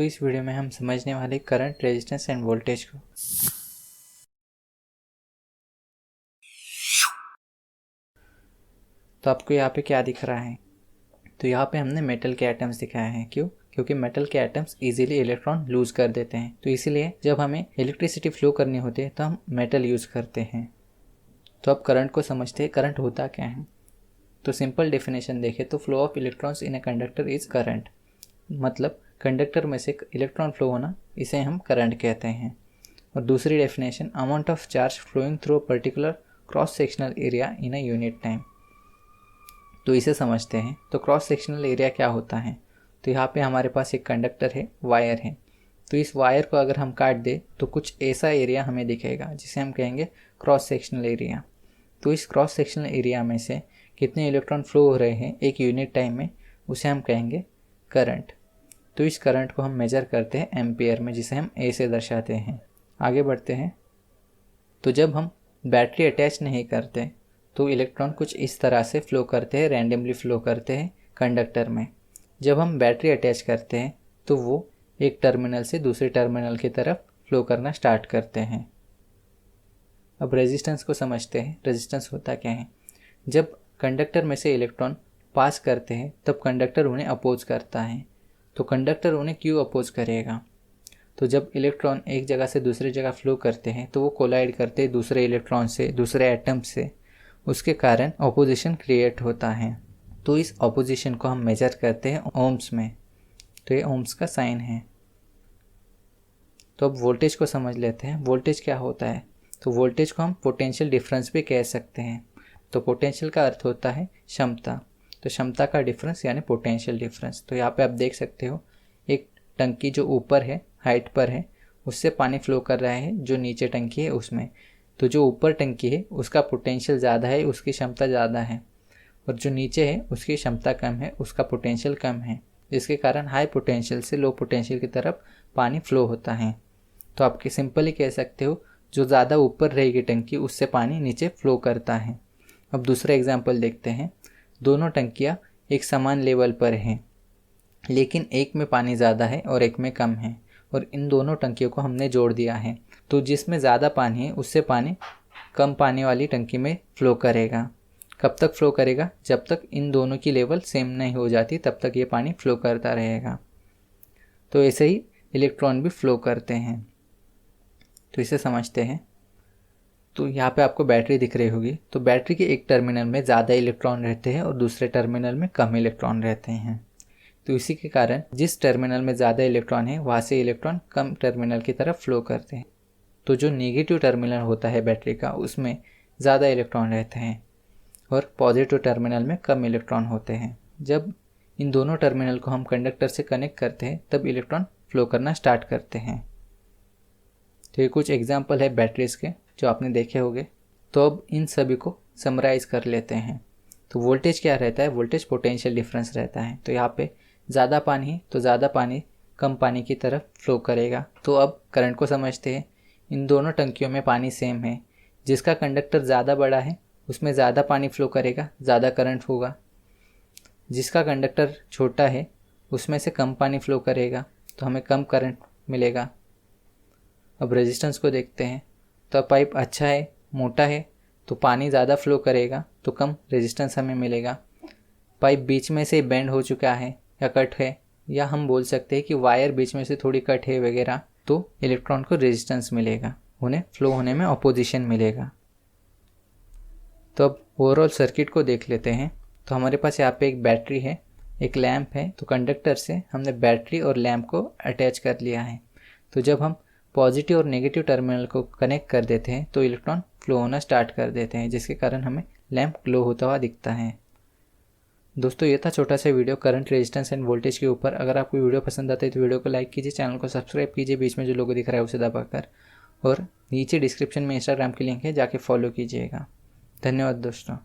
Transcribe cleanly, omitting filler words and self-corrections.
तो इस वीडियो में हम समझने वाले करंट, रेजिस्टेंस एंड वोल्टेज को। तो आपको यहाँ पे क्या दिख रहा है? तो यहाँ पे हमने मेटल के एटम्स दिखाए हैं। क्यों? क्योंकि मेटल के एटम्स इजीली इलेक्ट्रॉन लूज कर देते हैं। तो इसीलिए जब हमें इलेक्ट्रिसिटी फ्लो करनी होती है तो हम मेटल यूज़ करते हैं। तो अब करंट को समझते हैं। करंट होता क्या है? तो सिंपल डेफिनेशन देखें तो flow of electrons in a conductor is current. मतलब कंडक्टर में से इलेक्ट्रॉन फ्लो होना, इसे हम करंट कहते हैं। और दूसरी definition, amount of charge flowing through a particular cross sectional area in a unit time. तो इसे समझते हैं। तो क्रॉस सेक्शनल एरिया क्या होता है? तो यहाँ पे हमारे पास एक कंडक्टर है, वायर है। तो इस वायर को अगर हम काट दें तो कुछ ऐसा एरिया हमें दिखेगा जिसे हम कहेंगे क्रॉस सेक्शनल एरिया। तो इस क्रॉस सेक्शनल एरिया में से कितने इलेक्ट्रॉन फ्लो हो रहे हैं एक यूनिट टाइम में, उसे हम कहेंगे करंट। तो इस करंट को हम मेजर करते हैं एम्पियर में, जिसे हम ए से दर्शाते हैं। आगे बढ़ते हैं। तो जब हम बैटरी अटैच नहीं करते तो इलेक्ट्रॉन कुछ इस तरह से फ्लो करते हैं, रैंडमली फ्लो करते हैं कंडक्टर में। जब हम बैटरी अटैच करते हैं तो वो एक टर्मिनल से दूसरे टर्मिनल की तरफ फ्लो करना स्टार्ट करते हैं। अब रेजिस्टेंस को समझते हैं। रेजिस्टेंस होता क्या है? जब कंडक्टर में से इलेक्ट्रॉन पास करते हैं तब कंडक्टर उन्हें अपोज करता है। तो कंडक्टर उन्हें क्यों अपोज करेगा? तो जब इलेक्ट्रॉन एक जगह से दूसरी जगह फ्लो करते हैं तो वो कोलाइड करते हैं दूसरे इलेक्ट्रॉन से, दूसरे एटम से। उसके कारण ऑपोजिशन क्रिएट होता है। तो इस ऑपोजिशन को हम मेजर करते हैं ओम्स में। तो ये ओम्स का साइन है। तो अब वोल्टेज को समझ लेते हैं। वोल्टेज क्या होता है? तो वोल्टेज को हम पोटेंशियल डिफरेंस भी कह सकते हैं। तो पोटेंशियल का अर्थ होता है क्षमता। तो क्षमता का डिफरेंस यानी पोटेंशियल डिफरेंस। तो यहाँ पे आप देख सकते हो एक टंकी जो ऊपर है, हाइट पर है, उससे पानी फ्लो कर रहा है जो नीचे टंकी है उसमें। तो जो ऊपर टंकी है उसका पोटेंशियल ज़्यादा है, उसकी क्षमता ज़्यादा है। और जो नीचे है उसकी क्षमता कम है, उसका पोटेंशियल कम है। जिसके कारण हाई पोटेंशियल से लो पोटेंशियल की तरफ पानी फ्लो होता है। तो आप सिंपली कह सकते हो जो ज़्यादा ऊपर रहेगी टंकी उससे पानी नीचे फ्लो करता है। अब दूसरा एग्जाम्पल देखते हैं। दोनों टंकियाँ एक समान लेवल पर हैं, लेकिन एक में पानी ज़्यादा है और एक में कम है। और इन दोनों टंकियों को हमने जोड़ दिया है। तो जिसमें ज़्यादा पानी है उससे पानी कम पानी वाली टंकी में फ़्लो करेगा। कब तक फ़्लो करेगा? जब तक इन दोनों की लेवल सेम नहीं हो जाती तब तक ये पानी फ़्लो करता रहेगा। तो ऐसे ही इलेक्ट्रॉन भी फ़्लो करते हैं। तो इसे समझते हैं। तो यहाँ पे आपको बैटरी दिख रही होगी। तो बैटरी के एक टर्मिनल में ज़्यादा इलेक्ट्रॉन रहते हैं और दूसरे टर्मिनल में कम इलेक्ट्रॉन रहते हैं। तो इसी के कारण जिस टर्मिनल में ज़्यादा इलेक्ट्रॉन है वहाँ से इलेक्ट्रॉन कम टर्मिनल की तरफ फ्लो करते हैं। तो जो नेगेटिव टर्मिनल होता है बैटरी का, उसमें ज़्यादा इलेक्ट्रॉन रहते हैं और पॉजिटिव टर्मिनल में कम इलेक्ट्रॉन होते हैं। जब इन दोनों टर्मिनल को हम कंडक्टर से कनेक्ट करते हैं तब इलेक्ट्रॉन फ्लो करना स्टार्ट करते हैं। तो ये कुछ एग्जाम्पल है बैटरीज के जो आपने देखे होंगे। तो अब इन सभी को समराइज़ कर लेते हैं। तो वोल्टेज क्या रहता है? वोल्टेज पोटेंशियल डिफरेंस रहता है। तो यहाँ पे ज़्यादा पानी है तो ज़्यादा पानी कम पानी की तरफ फ्लो करेगा। तो अब करंट को समझते हैं। इन दोनों टंकियों में पानी सेम है। जिसका कंडक्टर ज़्यादा बड़ा है उसमें ज़्यादा पानी फ्लो करेगा, ज़्यादा करंट होगा। जिसका कंडक्टर छोटा है उसमें से कम पानी फ्लो करेगा, तो हमें कम करंट मिलेगा। अब रेजिस्टेंस को देखते हैं। तो पाइप अच्छा है, मोटा है, तो पानी ज़्यादा फ्लो करेगा तो कम रेजिस्टेंस हमें मिलेगा। पाइप बीच में से बेंड हो चुका है या कट है, या हम बोल सकते हैं कि वायर बीच में से थोड़ी कट है वगैरह, तो इलेक्ट्रॉन को रेजिस्टेंस मिलेगा, उन्हें फ्लो होने में अपोजिशन मिलेगा। तो अब ओवरऑल सर्किट को देख लेते हैं। तो हमारे पास यहाँ पे एक बैटरी है, एक लैंप है। तो कंडक्टर से हमने बैटरी और लैंप को अटैच कर लिया है। तो जब हम पॉजिटिव और नेगेटिव टर्मिनल को कनेक्ट कर देते हैं तो इलेक्ट्रॉन फ्लो होना स्टार्ट कर देते हैं, जिसके कारण हमें लैंप ग्लो होता हुआ दिखता है। दोस्तों, ये था छोटा सा video current, resistance end voltage के ऊपर। अगर आपको वीडियो पसंद आता है तो वीडियो को लाइक कीजिए, चैनल को सब्सक्राइब कीजिए, बीच में जो लोगो दिख रहा है उसे दबाकर, और नीचे डिस्क्रिप्शन में इंस्टाग्राम की लिंक है, जाके फॉलो कीजिएगा। धन्यवाद दोस्तों।